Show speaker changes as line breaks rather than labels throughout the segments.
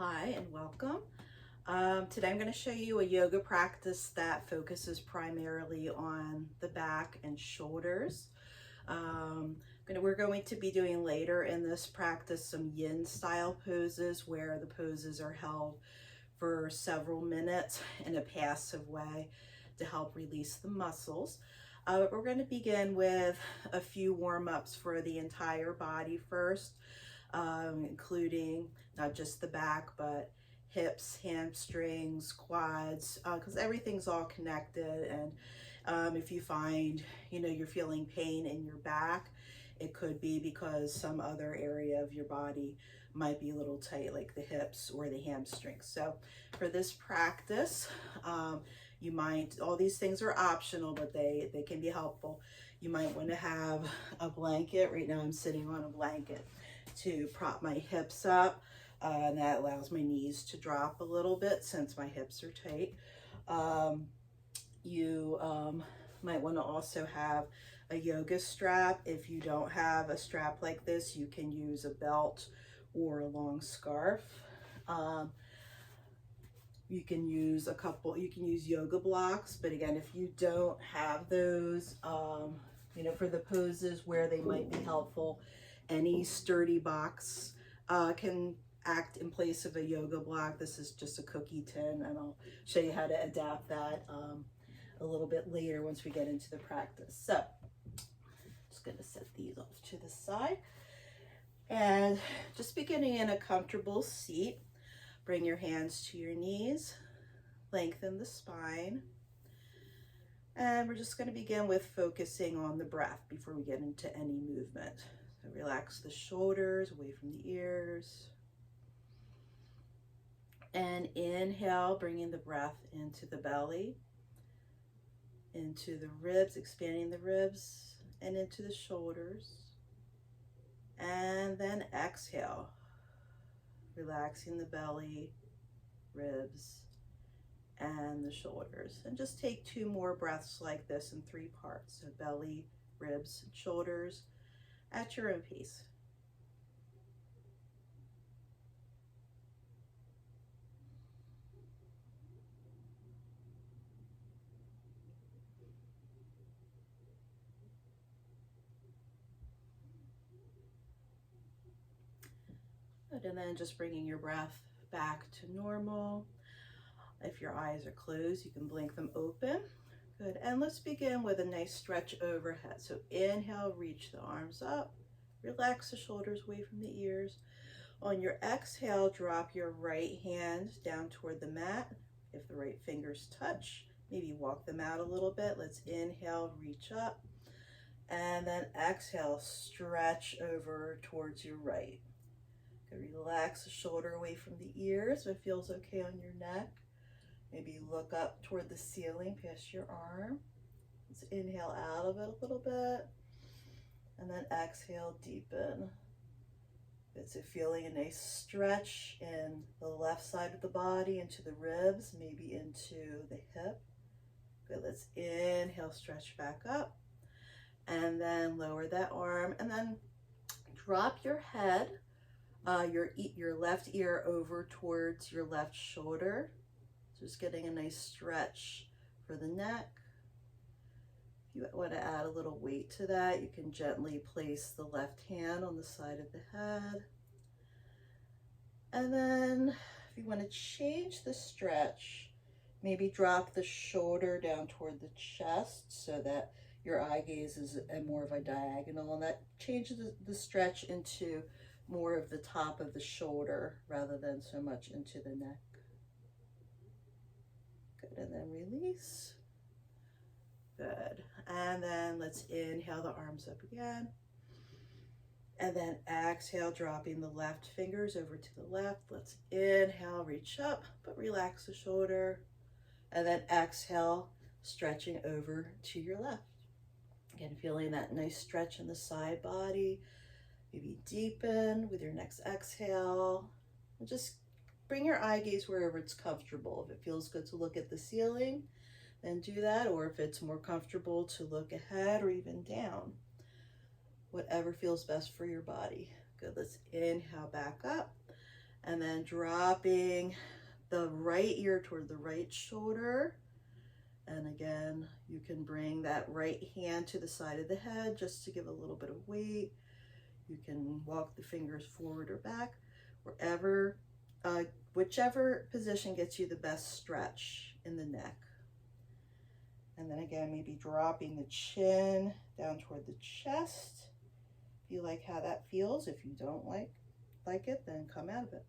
Hi and welcome. Today I'm going to show you a yoga practice that focuses primarily on the back and shoulders. We're going to be doing later in this practice some yin style poses where the poses are held for several minutes in a passive way to help release the muscles. But we're going to begin with a few warm-ups for the entire body first, including not just the back, but hips, hamstrings, quads, because everything's all connected. And if you find, you're feeling pain in your back, it could be because some other area of your body might be a little tight, like the hips or the hamstrings. So for this practice, all these things are optional, but they can be helpful. You might want to have a blanket. Right now I'm sitting on a blanket to prop my hips up, and that allows my knees to drop a little bit since my hips are tight. You might want to also have a yoga strap. If you don't have a strap like this, you can use a belt or a long scarf. You can use yoga blocks, but again, if you don't have those, for the poses where they might be helpful, any sturdy box can act in place of a yoga block. This is just a cookie tin, and I'll show you how to adapt that a little bit later once we get into the practice. So just gonna set these off to the side, and just beginning in a comfortable seat. Bring your hands to your knees, lengthen the spine, and we're just going to begin with focusing on the breath before we get into any movement. So relax the shoulders away from the ears. And inhale, bringing the breath into the belly, into the ribs, expanding the ribs, and into the shoulders. And then exhale, relaxing the belly, ribs, and the shoulders. And just take 2 more breaths like this in 3 parts. So belly, ribs, and shoulders at your own pace. Good, and then just bringing your breath back to normal. If your eyes are closed, you can blink them open. Good, and let's begin with a nice stretch overhead. So inhale, reach the arms up, relax the shoulders away from the ears. On your exhale, drop your right hand down toward the mat. If the right fingers touch, maybe walk them out a little bit. Let's inhale, reach up, and then exhale, stretch over towards your right. Relax the shoulder away from the ears if it feels okay on your neck. Maybe look up toward the ceiling past your arm. Let's inhale out of it a little bit, and then exhale, deepen. It's feeling a nice stretch in the left side of the body, into the ribs, maybe into the hip. Good, let's inhale, stretch back up, and then lower that arm, and then drop your head, your left ear over towards your left shoulder. Just getting a nice stretch for the neck. If you want to add a little weight to that, you can gently place the left hand on the side of the head. And then if you want to change the stretch, maybe drop the shoulder down toward the chest so that your eye gaze is more of a diagonal, and that changes the stretch into more of the top of the shoulder rather than so much into the neck. Good, and then release. Good, and then let's inhale the arms up again. And then exhale, dropping the left fingers over to the left. Let's inhale, reach up, but relax the shoulder. And then exhale, stretching over to your left. Again, feeling that nice stretch in the side body. Maybe deepen with your next exhale. And just bring your eye gaze wherever it's comfortable. If it feels good to look at the ceiling, then do that. Or if it's more comfortable to look ahead or even down. Whatever feels best for your body. Good, let's inhale back up. And then dropping the right ear toward the right shoulder. And again, you can bring that right hand to the side of the head just to give a little bit of weight. You can walk the fingers forward or back, wherever, whichever position gets you the best stretch in the neck. And then again, maybe dropping the chin down toward the chest. If you like how that feels. If you don't like it, then come out of it.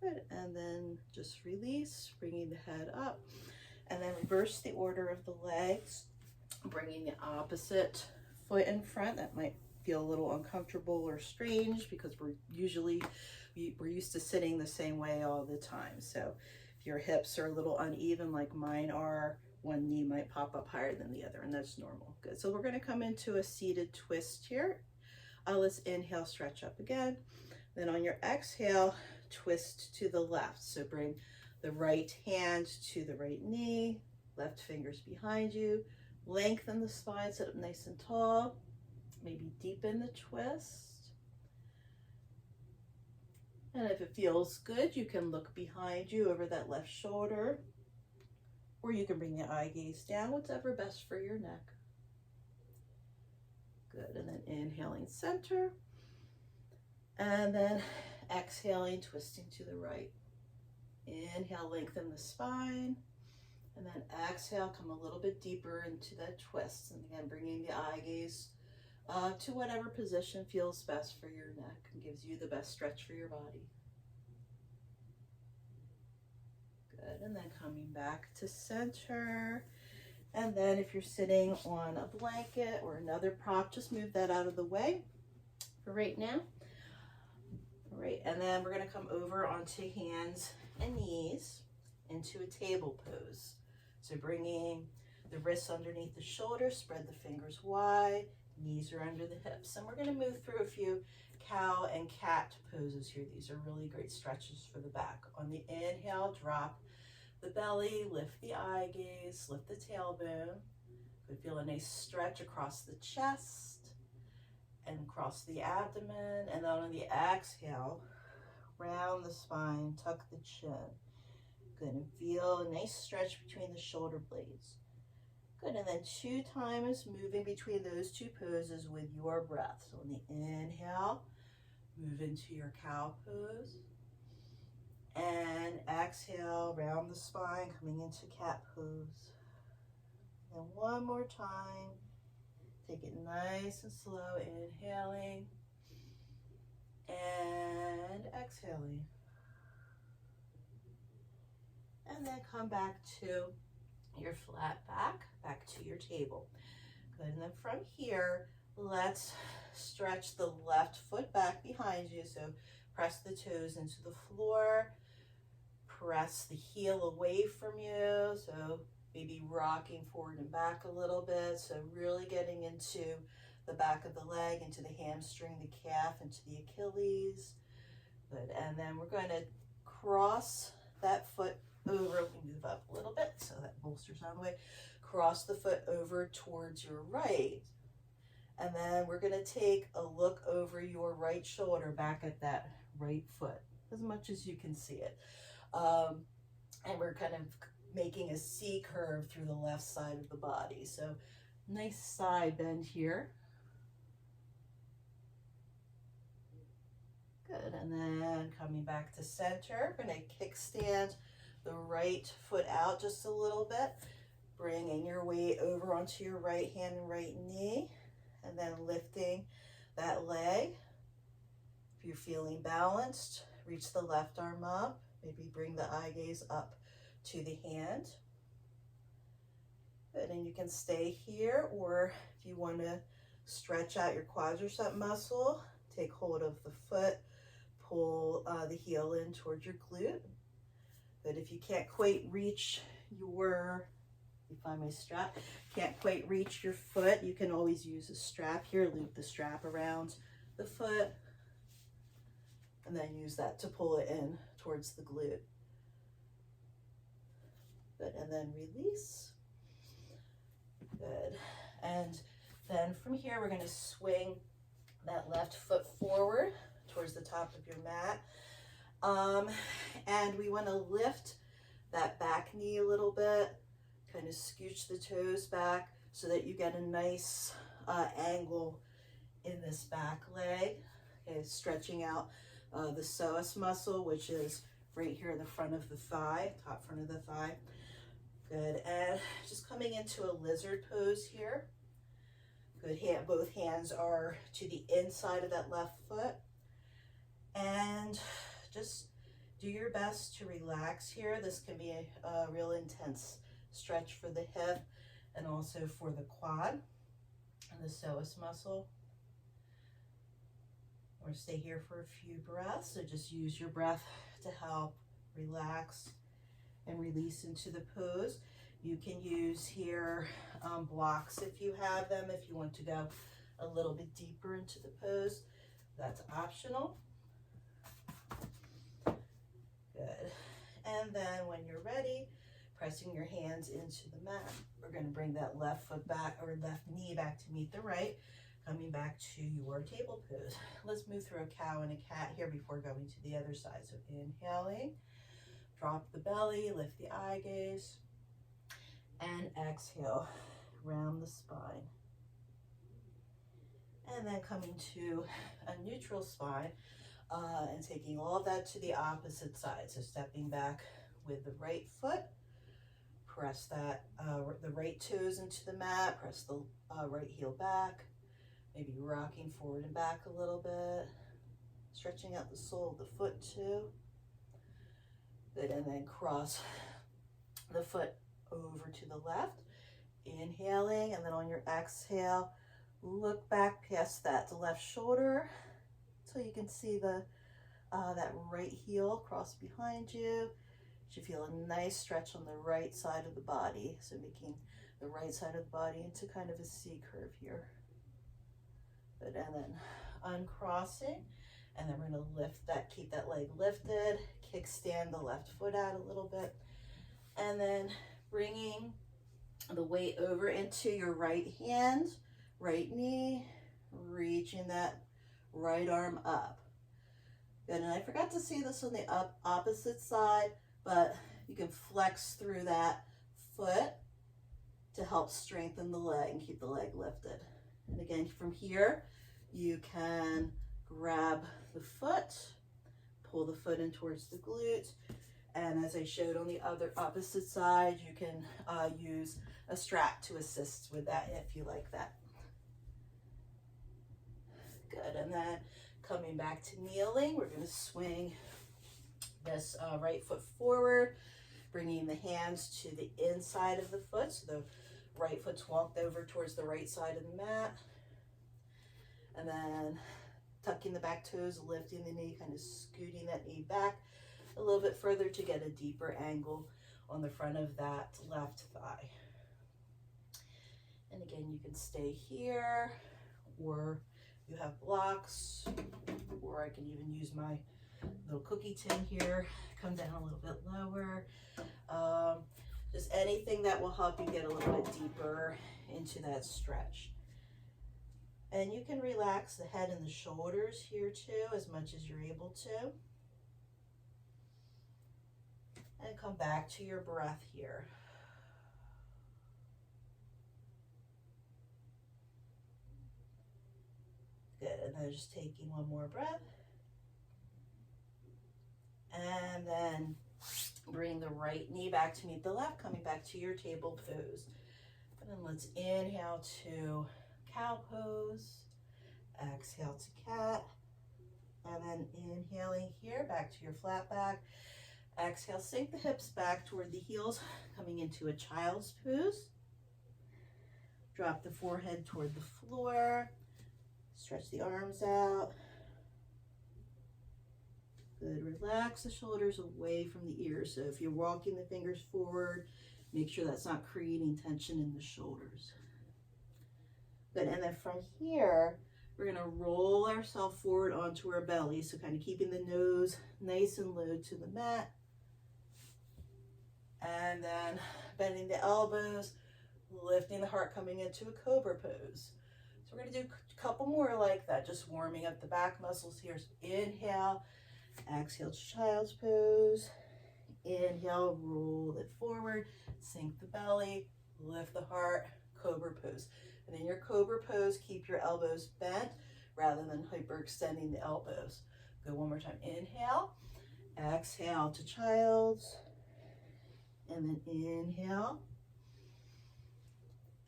Good, and then just release, bringing the head up. And then reverse the order of the legs, bringing the opposite foot in front. That might feel a little uncomfortable or strange because we're used to sitting the same way all the time. So if your hips are a little uneven like mine are, one knee might pop up higher than the other, and that's normal. Good. So we're going to come into a seated twist here. Let's inhale, stretch up again. Then on your exhale, twist to the left. So bring the right hand to the right knee, left fingers behind you. Lengthen the spine, sit up nice and tall. Maybe deepen the twist. And if it feels good, you can look behind you over that left shoulder, or you can bring the eye gaze down, whatever best for your neck. Good, and then inhaling center, and then exhaling, twisting to the right. Inhale, lengthen the spine, and then exhale, come a little bit deeper into that twist. And again, bringing the eye gaze to whatever position feels best for your neck and gives you the best stretch for your body. Good, and then coming back to center. And then if you're sitting on a blanket or another prop, just move that out of the way for right now. All right, and then we're gonna come over onto hands and knees into a table pose. So bringing the wrists underneath the shoulders, spread the fingers wide, knees are under the hips. And we're gonna move through a few cow and cat poses here. These are really great stretches for the back. On the inhale, drop the belly, lift the eye gaze, lift the tailbone. Could feel a nice stretch across the chest and across the abdomen. And then on the exhale, round the spine, tuck the chin. Good, and feel a nice stretch between the shoulder blades. Good, and then 2 times moving between those 2 poses with your breath. So on the inhale, move into your cow pose. And exhale, round the spine, coming into cat pose. And one more time. Take it nice and slow, inhaling and exhaling. And then come back to your flat back to your table. Good, and then from here, let's stretch the left foot back behind you. So press the toes into the floor. Press the heel away from you, so maybe rocking forward and back a little bit. So really getting into the back of the leg, into the hamstring, the calf, into the Achilles. Good, and then we're going to cross that foot over. Move up a little bit so that bolster's out of the way. Cross the foot over towards your right. And then we're going to take a look over your right shoulder back at that right foot, as much as you can see it. And we're kind of making a C curve through the left side of the body. So nice side bend here. Good, and then coming back to center, we're going to kickstand the right foot out just a little bit, bringing your weight over onto your right hand and right knee, and then lifting that leg. If you're feeling balanced, reach the left arm up. Maybe bring the eye gaze up to the hand. Good, and you can stay here, or if you want to stretch out your quadricep muscle, take hold of the foot, pull the heel in towards your glute. But if you can't quite reach your, you find my strap, can't quite reach your foot, you can always use a strap here, loop the strap around the foot, and then use that to pull it in towards the glute. Good, and then release. Good, and then from here we're going to swing that left foot forward towards the top of your mat, And we want to lift that back knee a little bit, kind of scooch the toes back so that you get a nice angle in this back leg. Okay, stretching out the psoas muscle, which is right here in the front of the thigh, top front of the thigh. Good, and just coming into a lizard pose here. Good, both hands are to the inside of that left foot. And just do your best to relax here. This can be a real intense stretch for the hip and also for the quad and the psoas muscle. Or stay here for a few breaths. So just use your breath to help relax and release into the pose. You can use here blocks if you have them, if you want to go a little bit deeper into the pose. That's optional. Good. And then when you're ready, pressing your hands into the mat, we're going to bring that left foot back, or left knee back to meet the right, coming back to your table pose. Let's move through a cow and a cat here before going to the other side. So inhaling, drop the belly, lift the eye gaze, and exhale, round the spine. And then coming to a neutral spine and taking all of that to the opposite side. So stepping back with the right foot, press that the right toes into the mat, press the right heel back, maybe rocking forward and back a little bit, stretching out the sole of the foot too. Good, and then cross the foot over to the left, inhaling, and then on your exhale, look back past that left shoulder until you can see the that right heel cross behind you. You should feel a nice stretch on the right side of the body, so making the right side of the body into kind of a C curve here. Good, and then uncrossing, and then we're going to lift that, keep that leg lifted, kickstand the left foot out a little bit, and then bringing the weight over into your right hand, right knee, reaching that right arm up. Good, and I forgot to say this on the opposite side, but you can flex through that foot to help strengthen the leg and keep the leg lifted. And again, from here, you can grab the foot, pull the foot in towards the glute, and as I showed on the other opposite side, you can use a strap to assist with that if you like that. Good, and then coming back to kneeling, we're going to swing this right foot forward, bringing the hands to the inside of the foot, so the right foot's walked over towards the right side of the mat, and then tucking the back toes, lifting the knee, kind of scooting that knee back a little bit further to get a deeper angle on the front of that left thigh. And again, you can stay here, or you have blocks, or I can even use my little cookie tin here, come down a little bit lower. Just anything that will help you get a little bit deeper into that stretch. And you can relax the head and the shoulders here too, as much as you're able to. And come back to your breath here. Good, and then just taking one more breath. And then bring the right knee back to meet the left, coming back to your table pose. And then let's inhale to cow pose, exhale to cat, and then inhaling here, back to your flat back. Exhale, sink the hips back toward the heels, coming into a child's pose. Drop the forehead toward the floor, stretch the arms out. Good, relax the shoulders away from the ears. So if you're walking the fingers forward, make sure that's not creating tension in the shoulders. Good, and then from here, we're gonna roll ourselves forward onto our belly. So kind of keeping the nose nice and low to the mat. And then bending the elbows, lifting the heart, coming into a cobra pose. So we're gonna do a couple more like that, just warming up the back muscles here. So inhale, Exhale to child's pose. Inhale, roll it forward, sink the belly, lift the heart, cobra pose. And in your cobra pose, keep your elbows bent rather than hyperextending the elbows. Go one more time. Inhale, exhale to child's, and then inhale,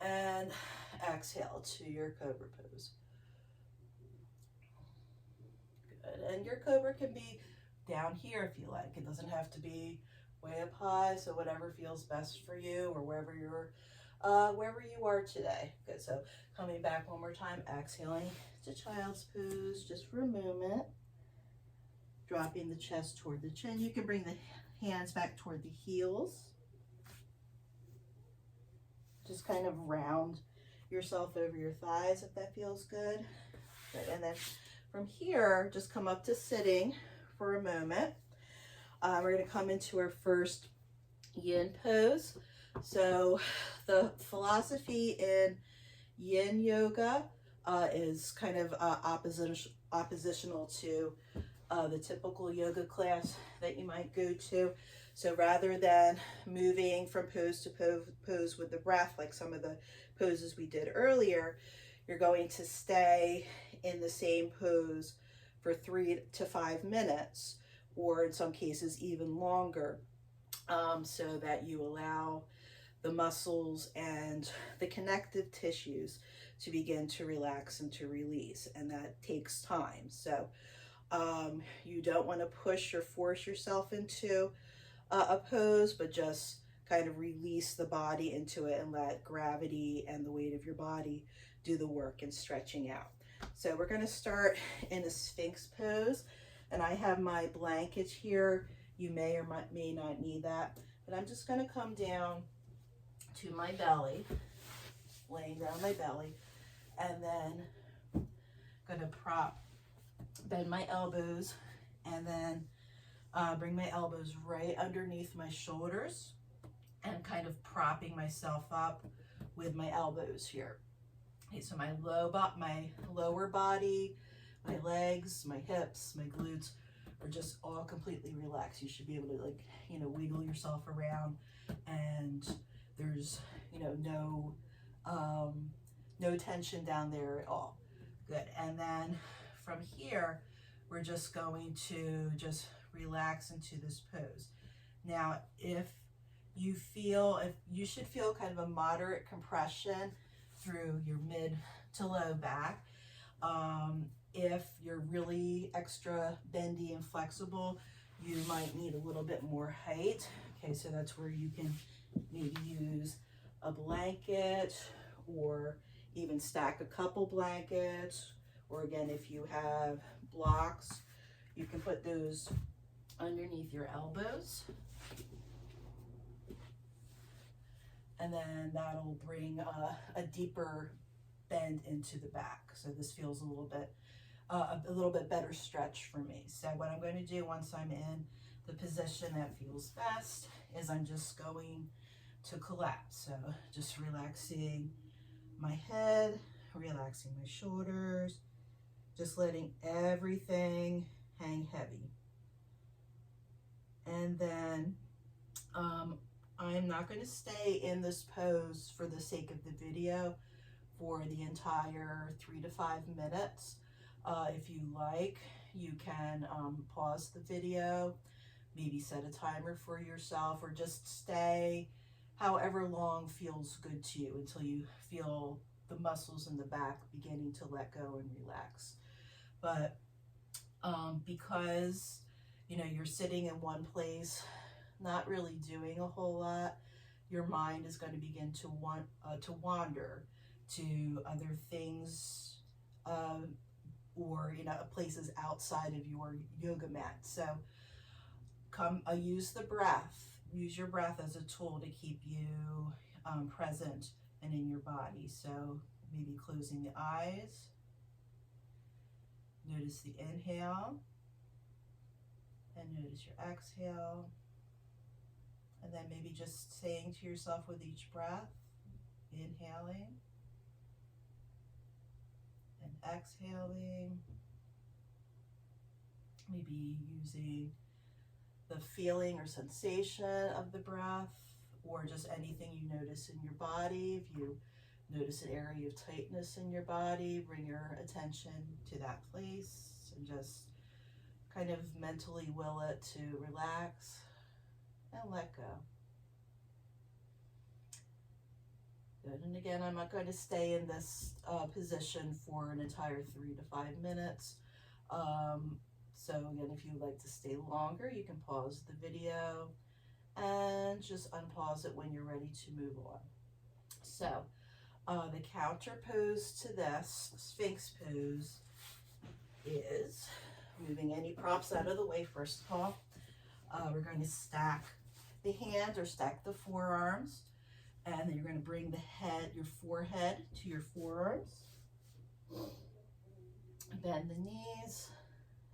and exhale to your cobra pose. Good. And your cobra can be down here if you like. It doesn't have to be way up high, so whatever feels best for you, or wherever you are today. Good. So coming back one more time, exhaling to child's pose just for a moment. Dropping the chest toward the chin. You can bring the hands back toward the heels. Just kind of round yourself over your thighs if that feels good. Good. And then from here, just come up to sitting for a moment. We're going to come into our first yin pose. So the philosophy in yin yoga is kind of oppositional to the typical yoga class that you might go to. So rather than moving from pose to pose with the breath, like some of the poses we did earlier, you're going to stay in the same pose for 3 to 5 minutes, or in some cases even longer, so that you allow the muscles and the connective tissues to begin to relax and to release, and that takes time. So you don't want to push or force yourself into a pose, but just kind of release the body into it and let gravity and the weight of your body do the work in stretching out. So we're going to start in a Sphinx pose, and I have my blanket here. You may or may not need that, but I'm just going to come down to my belly, laying down my belly, and then going to bend my elbows, and then bring my elbows right underneath my shoulders, and kind of propping myself up with my elbows here. Okay, so my lower body, my legs, my hips, my glutes are just all completely relaxed. You should be able to, like, wiggle yourself around, and there's, no tension down there at all. Good. And then from here, we're just going to just relax into this pose. Now, if you should feel kind of a moderate compression through your mid to low back. If you're really extra bendy and flexible, you might need a little bit more height. Okay, so that's where you can maybe use a blanket, or even stack a couple blankets, or again, if you have blocks, you can put those underneath your elbows, and then that'll bring a deeper bend into the back. So this feels a little bit better stretch for me. So what I'm going to do once I'm in the position that feels best is I'm just going to collapse. So just relaxing my head, relaxing my shoulders, just letting everything hang heavy. And then I'm not going to stay in this pose for the sake of the video for the entire 3 to 5 minutes. If you like, you can pause the video, maybe set a timer for yourself, or just stay however long feels good to you until you feel the muscles in the back beginning to let go and relax. But because you're sitting in one place, not really doing a whole lot, your mind is going to begin to wander to other things, or places outside of your yoga mat. So use the breath. Use your breath as a tool to keep you present and in your body. So maybe closing the eyes. Notice the inhale, and notice your exhale. And then maybe just saying to yourself with each breath, inhaling and exhaling, maybe using the feeling or sensation of the breath, or just anything you notice in your body. If you notice an area of tightness in your body, bring your attention to that place and just kind of mentally will it to relax and let go. Good. And again, I'm not going to stay in this position for an entire 3 to 5 minutes. So again, if you'd like to stay longer, you can pause the video and just unpause it when you're ready to move on. So the counter pose to this Sphinx pose is moving any props out of the way. First of all, we're going to stack the hands or stack the forearms, and then you're going to bring the head, your forehead to your forearms, bend the knees,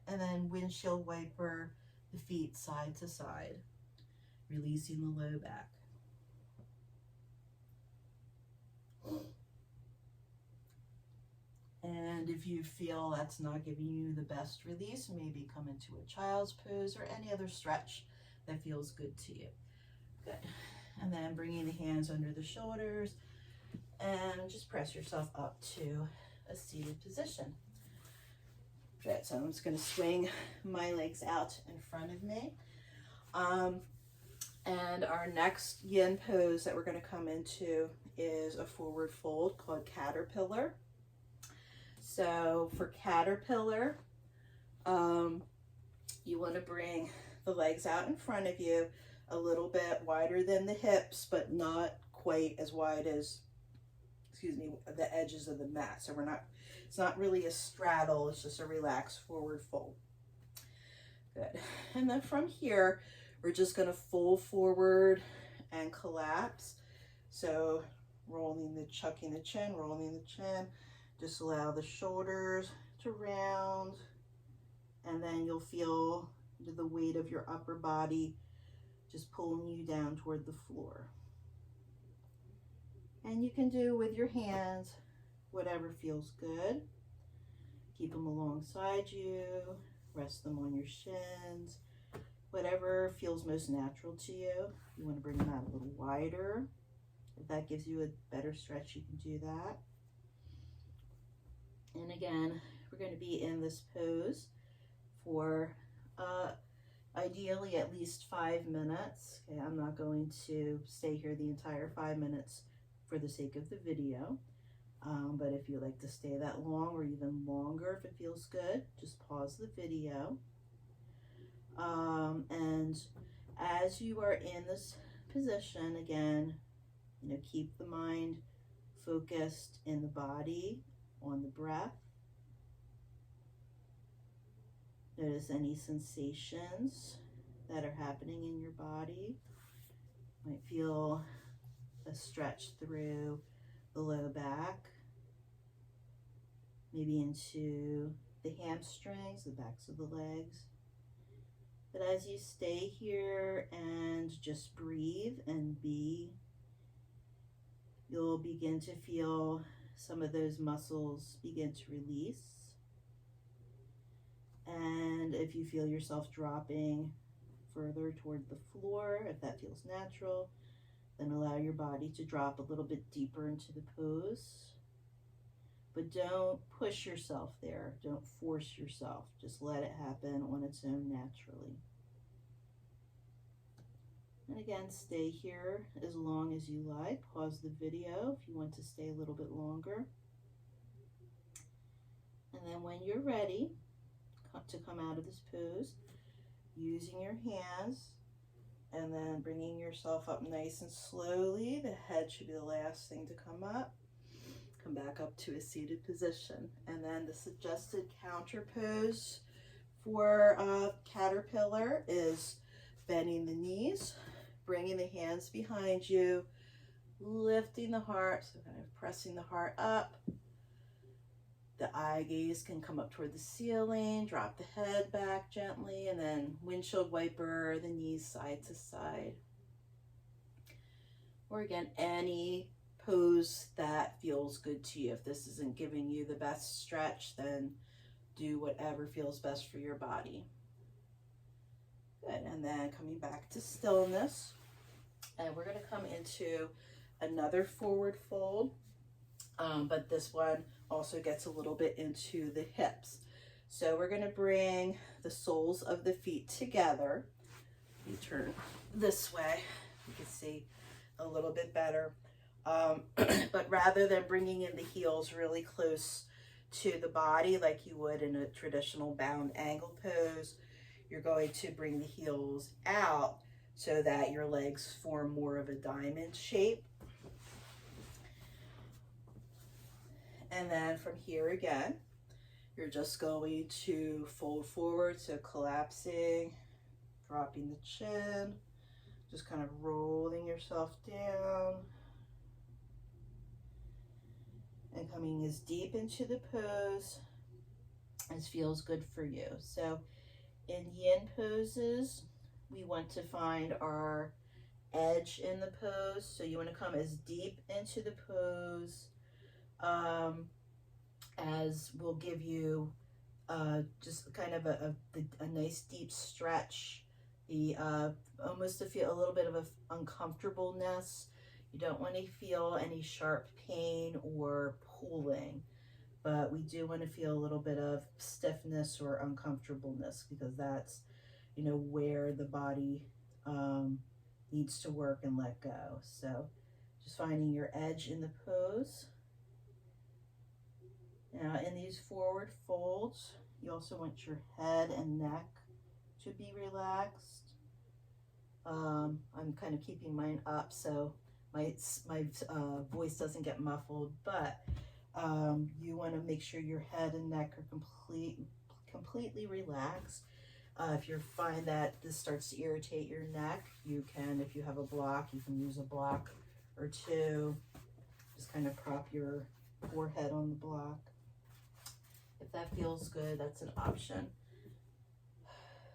and then windshield wiper the feet side to side, releasing the low back. And if you feel that's not giving you the best release, maybe come into a child's pose or any other stretch that feels good to you. Good. And then bringing the hands under the shoulders and just press yourself up to a seated position. Good. So I'm just going to swing my legs out in front of me. And our next yin pose that we're going to come into is a forward fold called caterpillar. So for caterpillar, you want to bring the legs out in front of you, a little bit wider than the hips, but not quite as wide as, the edges of the mat. So it's not really a straddle, it's just a relaxed forward fold. Good. And then from here, we're just going to fold forward and collapse. So chucking the chin, rolling the chin. Just allow the shoulders to round, and then you'll feel the weight of your upper body just pulling you down toward the floor. And you can do with your hands whatever feels good. Keep them alongside you, rest them on your shins, whatever feels most natural to you. You want to bring them out a little wider. If that gives you a better stretch, you can do that. And again, we're going to be in this pose for ideally at least 5 minutes. Okay, I'm not going to stay here the entire 5 minutes for the sake of the video. But if you like to stay that long or even longer, if it feels good, just pause the video. And as you are in this position, again, keep the mind focused in the body, on the breath. Notice any sensations that are happening in your body. You might feel a stretch through the low back, maybe into the hamstrings, the backs of the legs. But as you stay here and just breathe and be, you'll begin to feel some of those muscles begin to release. And if you feel yourself dropping further toward the floor, if that feels natural, then allow your body to drop a little bit deeper into the pose. But don't push yourself there. Don't force yourself. Just let it happen on its own naturally. And again, stay here as long as you like. Pause the video if you want to stay a little bit longer. And then when you're ready to come out of this pose, using your hands and then bringing yourself up nice and slowly. The head should be the last thing to come up. Come back up to a seated position. And then the suggested counter pose for caterpillar is bending the knees, bringing the hands behind you, lifting the heart, so kind of pressing the heart up. The eye gaze can come up toward the ceiling, drop the head back gently, and then windshield wiper the knees side to side. Or again, any pose that feels good to you. If this isn't giving you the best stretch, then do whatever feels best for your body. Good, and then coming back to stillness. And we're gonna come into another forward fold, but this one also gets a little bit into the hips. So we're gonna bring the soles of the feet together. You turn this way, you can see a little bit better. But rather than bringing in the heels really close to the body like you would in a traditional bound angle pose, you're going to bring the heels out so that your legs form more of a diamond shape. And then from here again, you're just going to fold forward, so collapsing, dropping the chin, just kind of rolling yourself down and coming as deep into the pose as feels good for you. So in yin poses, we want to find our edge in the pose. So you want to come as deep into the pose as will give you just kind of a nice deep stretch, the almost to feel a little bit of an uncomfortableness. You don't want to feel any sharp pain or pulling, but we do want to feel a little bit of stiffness or uncomfortableness, because that's, you know, where the body needs to work and let go. So just finding your edge in the pose. Now in these forward folds, you also want your head and neck to be relaxed. I'm kind of keeping mine up so my voice doesn't get muffled, but you want to make sure your head and neck are completely relaxed. If you find that this starts to irritate your neck, you can, if you have a block, you can use a block or two. Just kind of prop your forehead on the block. If that feels good, that's an option.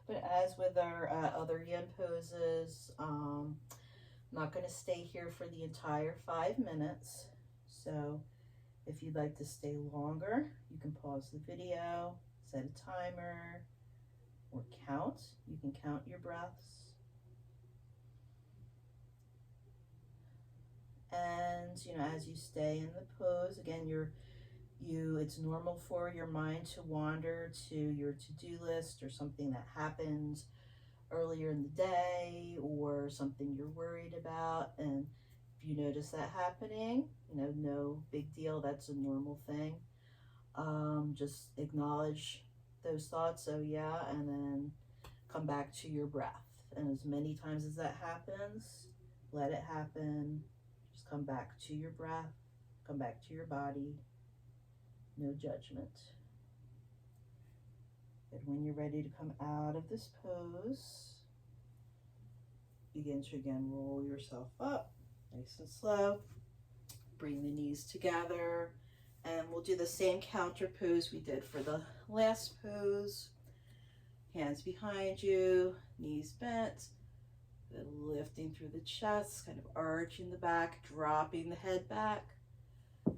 But as with our other yin poses, I'm not going to stay here for the entire 5 minutes. So if you'd like to stay longer, you can pause the video, set a timer, or count. You can count your breaths. And, you know, as you stay in the pose, again, it's normal for your mind to wander to your to-do list or something that happened earlier in the day or something you're worried about. And if you notice that happening, you know, no big deal. That's a normal thing. Just acknowledge those thoughts, oh yeah, and then come back to your breath. And as many times as that happens, let it happen. Just come back to your breath, come back to your body. No judgment. And when you're ready to come out of this pose, begin to again roll yourself up, nice and slow. Bring the knees together, and we'll do the same counter pose we did for the last pose. Hands behind you, knees bent, lifting through the chest, kind of arching the back, dropping the head back.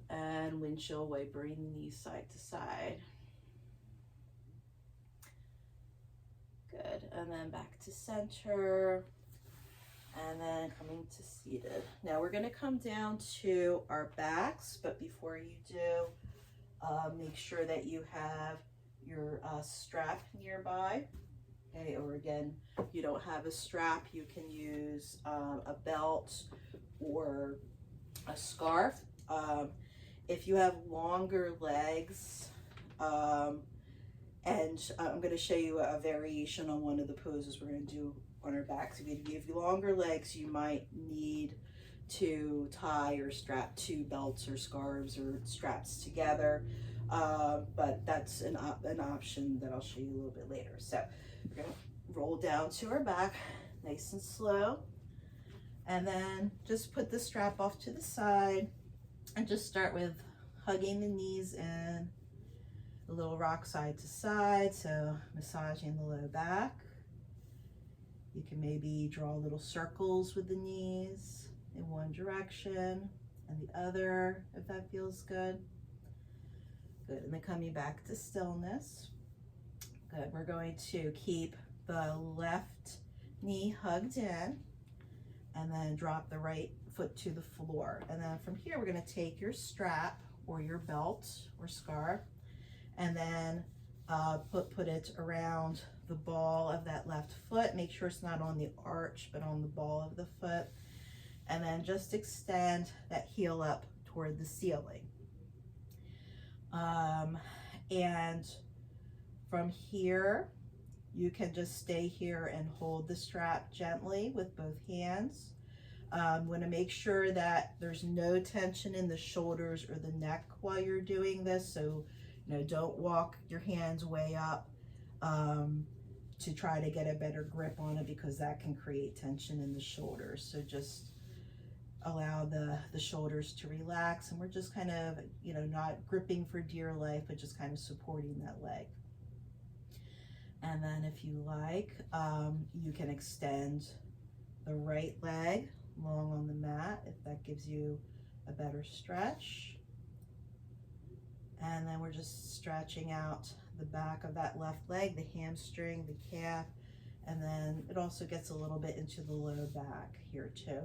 And windshield wipering the knees side to side. Good, and then back to center, and then coming to seated. Now we're gonna come down to our backs, but before you do, make sure that you have your strap nearby. Okay, or again, if you don't have a strap, you can use a belt or a scarf. If you have longer legs, and I'm going to show you a variation on one of the poses we're going to do on our backs. If you have longer legs, you might need to tie or strap two belts or scarves or straps together, but that's an option that I'll show you a little bit later. So we're going to roll down to our back, nice and slow, and then just put the strap off to the side. And just start with hugging the knees in, a little rock side to side, so massaging the low back. You can maybe draw little circles with the knees in one direction and the other, if that feels good. Good, and then coming back to stillness. Good, we're going to keep the left knee hugged in, and then drop the right foot to the floor. And then from here, we're gonna take your strap or your belt or scarf, and then put it around the ball of that left foot. Make sure it's not on the arch, but on the ball of the foot. And then just extend that heel up toward the ceiling. And from here, you can just stay here and hold the strap gently with both hands. Want to make sure that there's no tension in the shoulders or the neck while you're doing this. So, don't walk your hands way up to try to get a better grip on it, because that can create tension in the shoulders. So just allow the shoulders to relax, and we're just kind of, not gripping for dear life, but just kind of supporting that leg. And then if you like, you can extend the right leg long on the mat if that gives you a better stretch. And then we're just stretching out the back of that left leg, the hamstring, the calf, and then it also gets a little bit into the low back here too.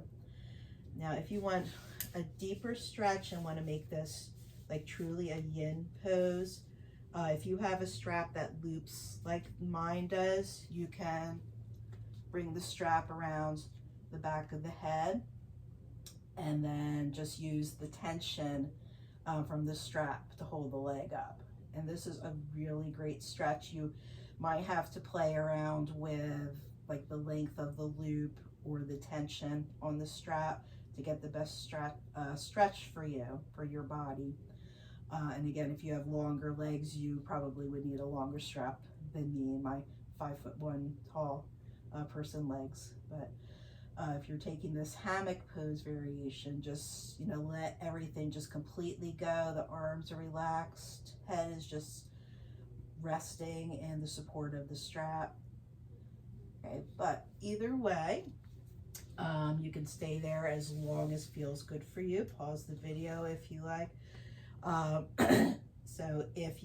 Now, if you want a deeper stretch and want to make this like truly a yin pose, if you have a strap that loops like mine does, you can bring the strap around the back of the head and then just use the tension from the strap to hold the leg up. And this is a really great stretch. You might have to play around with like the length of the loop or the tension on the strap to get the best stretch for you, for your body. And again, if you have longer legs, you probably would need a longer strap than me and my 5'1" tall person legs. But if you're taking this hammock pose variation, just, let everything just completely go. The arms are relaxed, head is just resting in the support of the strap. Okay, but either way, you can stay there as long as feels good for you. Pause the video if you like. So if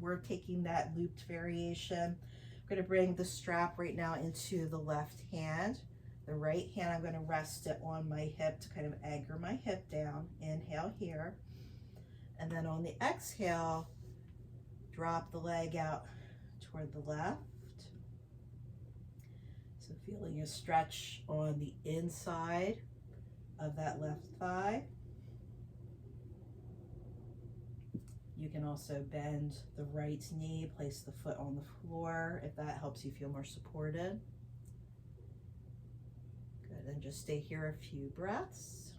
we're taking that looped variation, I'm going to bring the strap right now into the left hand. The right hand, I'm going to rest it on my hip to kind of anchor my hip down. Inhale here. And then on the exhale, drop the leg out toward the left. So feeling a stretch on the inside of that left thigh. You can also bend the right knee, place the foot on the floor if that helps you feel more supported. Good, and just stay here a few breaths.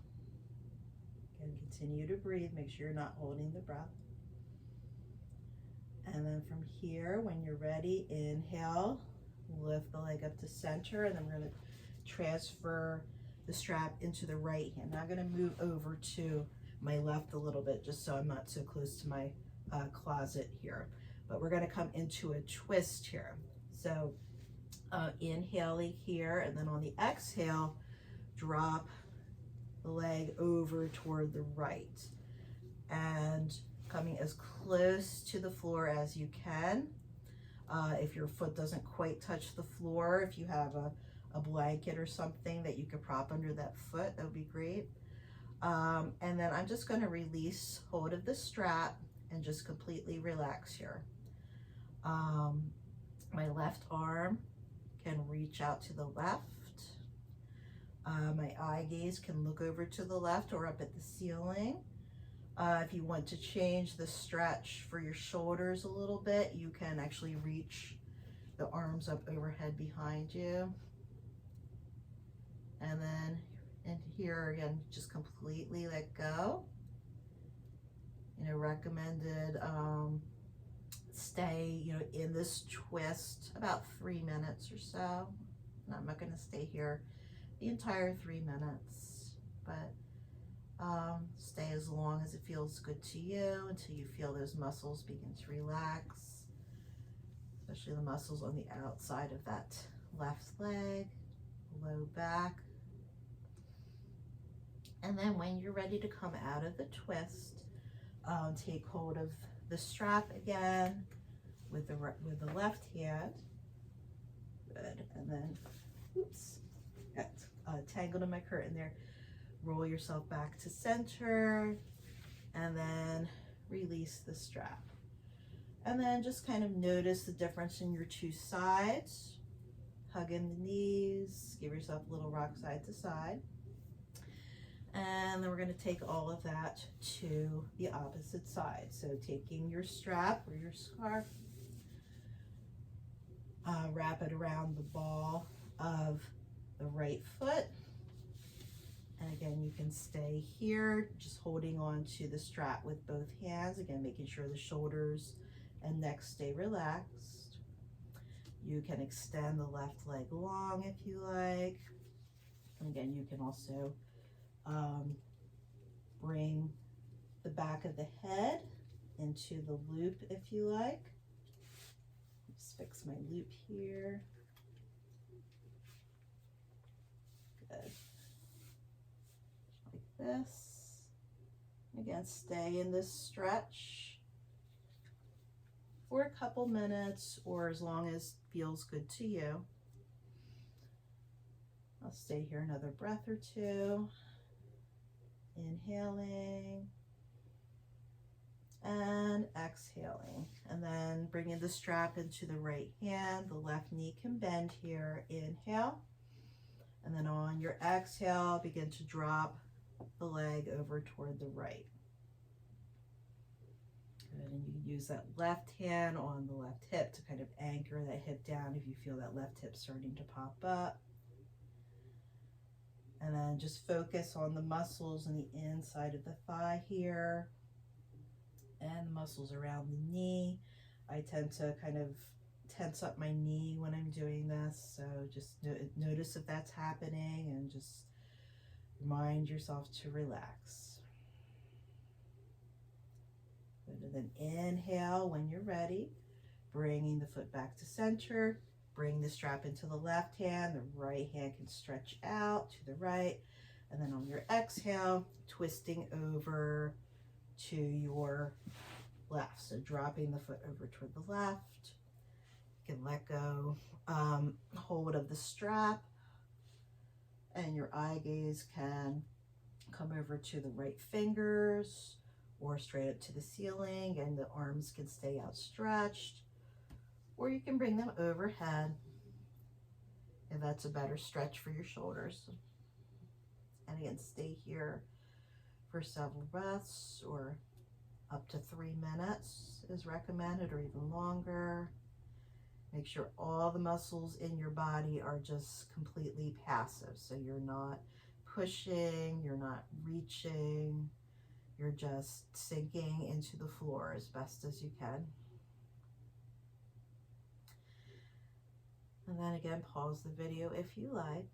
And continue to breathe, make sure you're not holding the breath. And then from here, when you're ready, inhale, lift the leg up to center, and then we're going to transfer the strap into the right hand. Now I'm going to move over to my left a little bit just so I'm not so close to my closet here. But we're going to come into a twist here. So inhaling here, and then on the exhale, drop the leg over toward the right and coming as close to the floor as you can. If your foot doesn't quite touch the floor, if you have a blanket or something that you could prop under that foot, that would be great. And then I'm just going to release hold of the strap and just completely relax here. My left arm can reach out to the left. My eye gaze can look over to the left or up at the ceiling. If you want to change the stretch for your shoulders a little bit, you can actually reach the arms up overhead behind you. And then and here again, just completely let go. Recommended stay, in this twist about 3 minutes or so. And I'm not going to stay here the entire 3 minutes, but stay as long as it feels good to you until you feel those muscles begin to relax, especially the muscles on the outside of that left leg, low back. And then when you're ready to come out of the twist, take hold of the strap again with the left hand. Good. And then, oops, got tangled in my curtain there. Roll yourself back to center and then release the strap. And then just kind of notice the difference in your two sides. Hug in the knees, give yourself a little rock side to side. And then we're going to take all of that to the opposite side. So taking your strap or your scarf, wrap it around the ball of the right foot. And again, you can stay here, just holding on to the strap with both hands. Again, making sure the shoulders and neck stay relaxed. You can extend the left leg long if you like. And again, you can also bring the back of the head into the loop if you like. Just fix my loop here. Good. Like this. Again, stay in this stretch for a couple minutes or as long as feels good to you. I'll stay here another breath or two. Inhaling and exhaling, and then bringing the strap into the right hand. The left knee can bend here. Inhale, and then on your exhale, begin to drop the leg over toward the right. Good, and you can use that left hand on the left hip to kind of anchor that hip down if you feel that left hip starting to pop up. And then just focus on the muscles on the inside of the thigh here and the muscles around the knee. I tend to kind of tense up my knee when I'm doing this, so just notice if that's happening and just remind yourself to relax. Good, and then inhale when you're ready, bringing the foot back to center. Bring the strap into the left hand, the right hand can stretch out to the right, and then on your exhale, twisting over to your left. So dropping the foot over toward the left. You can let go, hold of the strap, and your eye gaze can come over to the right fingers or straight up to the ceiling, and the arms can stay outstretched. Or you can bring them overhead if that's a better stretch for your shoulders. And again, stay here for several breaths, or up to 3 minutes is recommended, or even longer. Make sure all the muscles in your body are just completely passive. So you're not pushing, you're not reaching, you're just sinking into the floor as best as you can. And then again, pause the video if you like.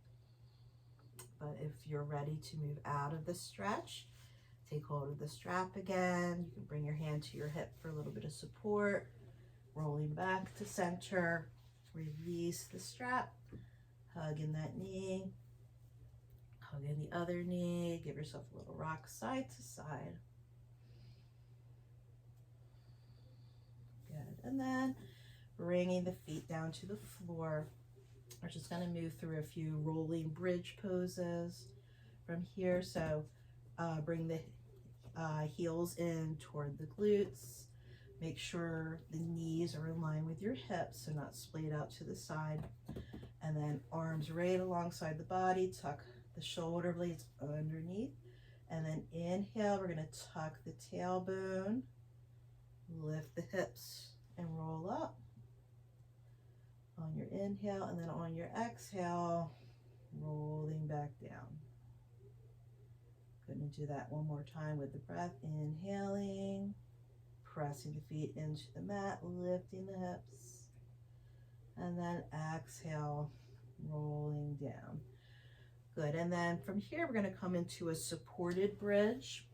But if you're ready to move out of the stretch, take hold of the strap again. You can bring your hand to your hip for a little bit of support. Rolling back to center. Release the strap. Hug in that knee. Hug in the other knee. Give yourself a little rock side to side. Good. And then bringing the feet down to the floor. We're just going to move through a few rolling bridge poses from here. So bring the heels in toward the glutes. Make sure the knees are in line with your hips, so not splayed out to the side. And then arms right alongside the body. Tuck the shoulder blades underneath. And then inhale, we're going to tuck the tailbone. Lift the hips and roll up. On your inhale, and then on your exhale, rolling back down. Going to do that one more time with the breath. Inhaling, pressing the feet into the mat, lifting the hips, and then exhale, rolling down. Good, and then from here, we're going to come into a supported bridge.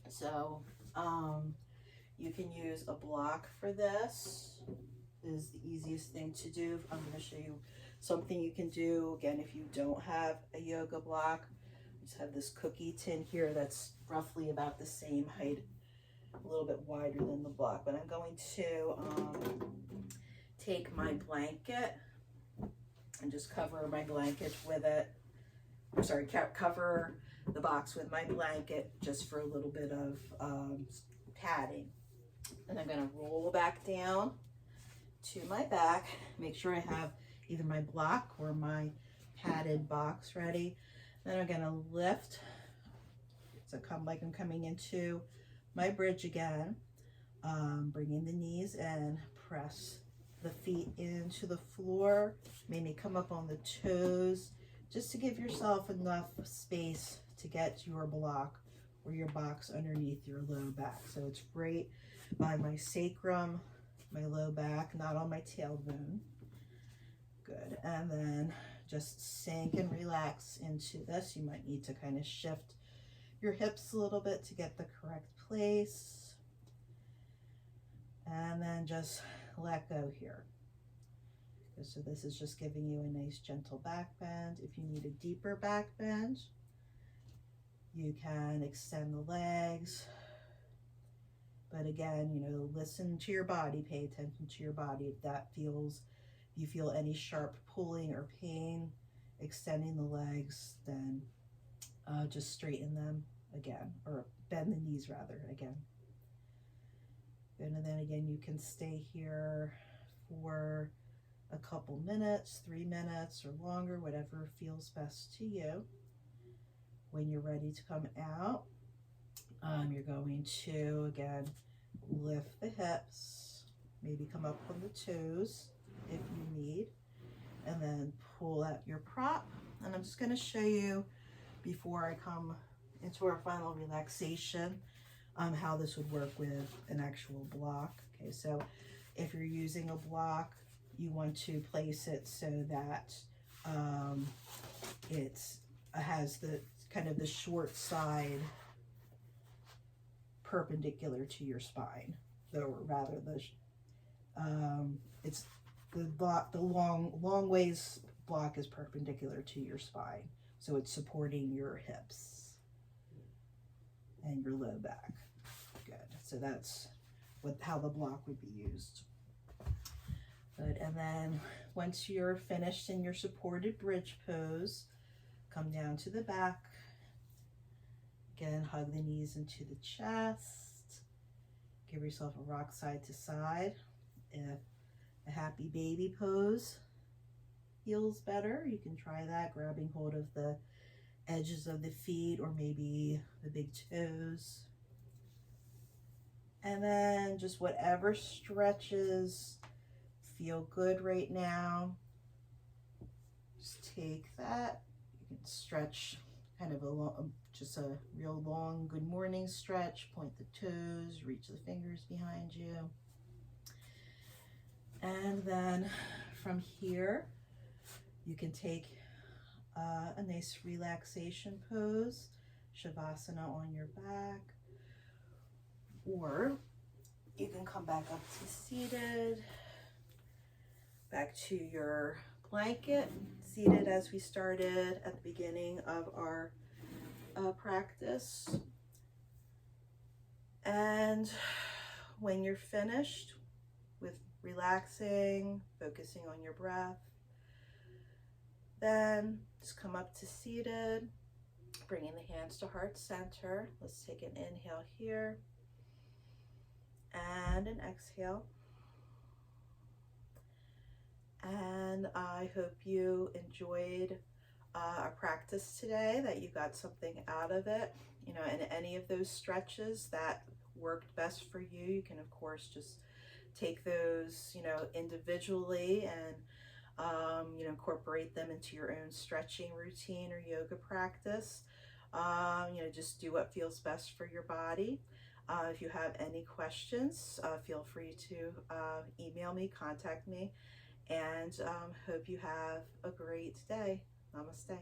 So you can use a block for this. Is the easiest thing to do. I'm going to show you something you can do. Again, if you don't have a yoga block, I just have this cookie tin here that's roughly about the same height, a little bit wider than the block. But I'm going to take my blanket and just cover my blanket with it. I'm sorry, cover the box with my blanket just for a little bit of padding. And I'm gonna roll back down to my back. Make sure I have either my block or my padded box ready. Then I'm gonna lift, so come like I'm coming into my bridge again, bringing the knees in, press the feet into the floor, maybe come up on the toes, just to give yourself enough space to get your block or your box underneath your low back. So it's right by my sacrum, my low back, not on my tailbone. Good. And then just sink and relax into this. You might need to kind of shift your hips a little bit to get the correct place. And then just let go here. So this is just giving you a nice gentle back bend. If you need a deeper back bend, you can extend the legs. But again, you know, listen to your body, pay attention to your body. If that feels, if you feel any sharp pulling or pain, extending the legs, then just straighten them again, or bend the knees rather, again. And then again, you can stay here for a couple minutes, 3 minutes or longer, whatever feels best to you. When you're ready to come out, you're going to, again, lift the hips, maybe come up on the toes if you need, and then pull out your prop. And I'm just going to show you, before I come into our final relaxation, how this would work with an actual block. Okay, so if you're using a block, you want to place it so that it has the kind of the short side perpendicular to your spine, or rather it's the block, the long ways block is perpendicular to your spine, so it's supporting your hips and your low back. Good. So that's how the block would be used. Good. And then once you're finished in your supported bridge pose, come down to the back. Again, hug the knees into the chest. Give yourself a rock side to side. If a happy baby pose feels better, you can try that, grabbing hold of the edges of the feet or maybe the big toes. And then just whatever stretches feel good right now, just take that. You can stretch kind of just a real long good morning stretch. Point the toes, reach the fingers behind you. And then from here, you can take a nice relaxation pose, Shavasana on your back, or you can come back up to seated, back to your blanket, seated as we started at the beginning of our practice. And when you're finished with relaxing, focusing on your breath, then just come up to seated, bringing the hands to heart center. Let's take an inhale here and an exhale. And I hope you enjoyed our practice today, that you got something out of it. You know, and any of those stretches that worked best for you, you can of course just take those, you know, individually and you know, incorporate them into your own stretching routine or yoga practice. You know, just do what feels best for your body. If you have any questions, feel free to email me, contact me, and hope you have a great day. Namaste.